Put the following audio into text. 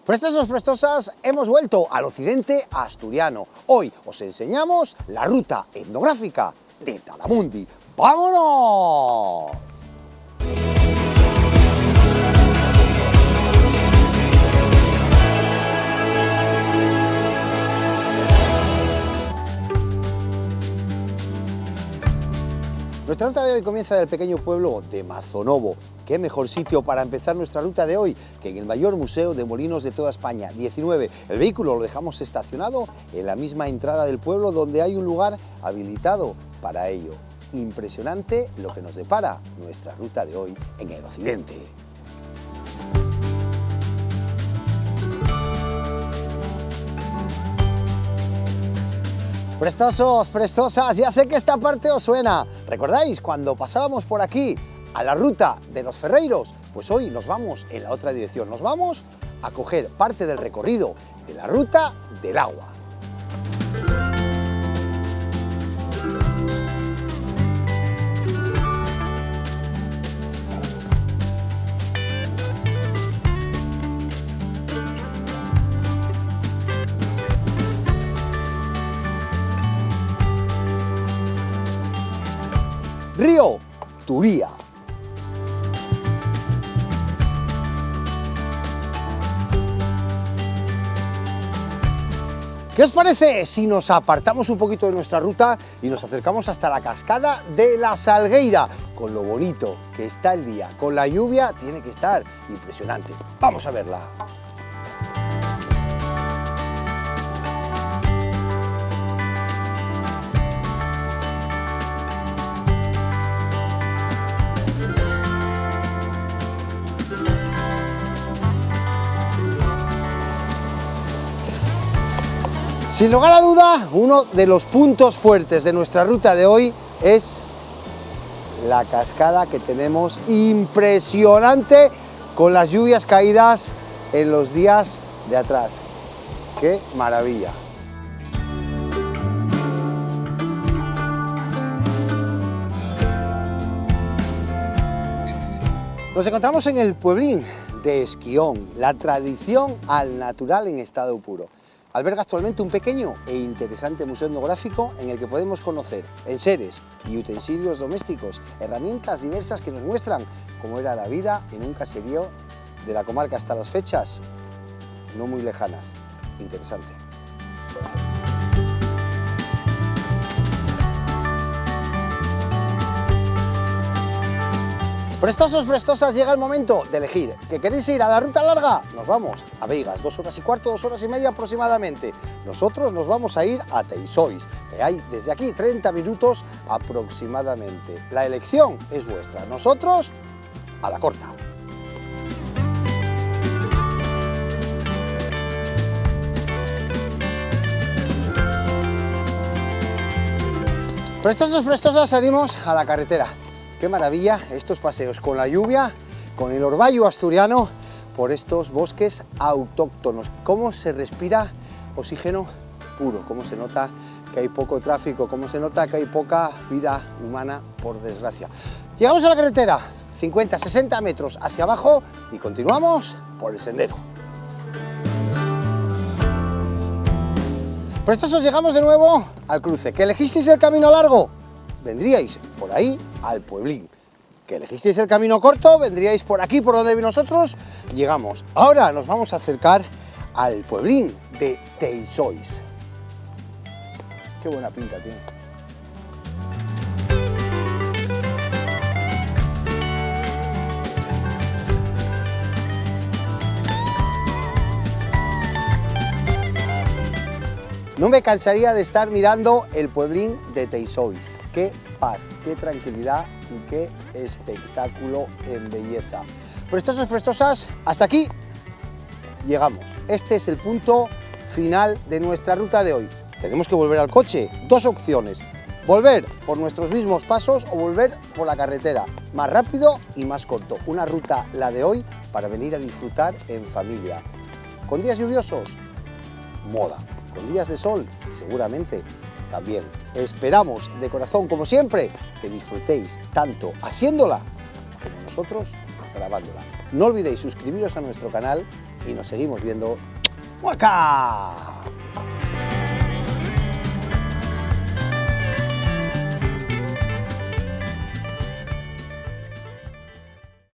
Prestosos, prestosas, hemos vuelto al occidente asturiano. Hoy os enseñamos la ruta etnográfica de Talamundi. ¡Vámonos! Nuestra ruta de hoy comienza del pequeño pueblo de Mazonovo. ¿Qué mejor sitio para empezar nuestra ruta de hoy que en el mayor museo de molinos de toda España, 19? El vehículo lo dejamos estacionado en la misma entrada del pueblo donde hay un lugar habilitado para ello. Impresionante lo que nos depara nuestra ruta de hoy en el occidente. Prestosos, prestosas, ya sé que esta parte os suena. ¿Recordáis cuando pasábamos por aquí a la ruta de los Ferreiros? Pues hoy nos vamos en la otra dirección, nos vamos a coger parte del recorrido de la ruta del agua. Río Turia. ¿Qué os parece si nos apartamos un poquito de nuestra ruta y nos acercamos hasta la cascada de la Salgueira? Con lo bonito que está el día, con la lluvia tiene que estar impresionante. Vamos a verla. Sin lugar a duda, uno de los puntos fuertes de nuestra ruta de hoy es la cascada que tenemos impresionante con las lluvias caídas en los días de atrás. ¡Qué maravilla! Nos encontramos en el pueblín de Esquión, la tradición al natural en estado puro. Alberga actualmente un pequeño e interesante museo etnográfico en el que podemos conocer enseres y utensilios domésticos, herramientas diversas que nos muestran cómo era la vida en un caserío de la comarca hasta las fechas no muy lejanas. Interesante. Prestosos, prestosas, llega el momento de elegir. ¿Que queréis ir a la ruta larga? Nos vamos a Veigas, 2 horas y cuarto, 2 horas y media aproximadamente. Nosotros nos vamos a ir a Teixois, que hay desde aquí 30 minutos aproximadamente. La elección es vuestra. Nosotros a la corta. Prestosos, prestosas, salimos a la carretera. Qué maravilla estos paseos con la lluvia, con el orvallo asturiano, por estos bosques autóctonos. Cómo se respira oxígeno puro, cómo se nota que hay poco tráfico, cómo se nota que hay poca vida humana, por desgracia. Llegamos a la carretera, 50, 60 metros hacia abajo y continuamos por el sendero. Prestosos, llegamos de nuevo al cruce. ¿Que elegisteis el camino largo? Vendríais por ahí al pueblín. Que elegisteis el camino corto, vendríais por aquí, por donde nosotros llegamos. Ahora nos vamos a acercar al pueblín de Teixois. Qué buena pinta tiene. No me cansaría de estar mirando el pueblín de Teixois. Qué paz, qué tranquilidad y qué espectáculo en belleza. Prestosos, prestosas, hasta aquí llegamos. Este es el punto final de nuestra ruta de hoy. Tenemos que volver al coche. Dos opciones: volver por nuestros mismos pasos o volver por la carretera. Más rápido y más corto. Una ruta, la de hoy, para venir a disfrutar en familia. Con días lluviosos, moda. Con días de sol, seguramente también. Esperamos de corazón, como siempre, que disfrutéis tanto haciéndola como nosotros grabándola. No olvidéis suscribiros a nuestro canal y nos seguimos viendo. ¡Huaca!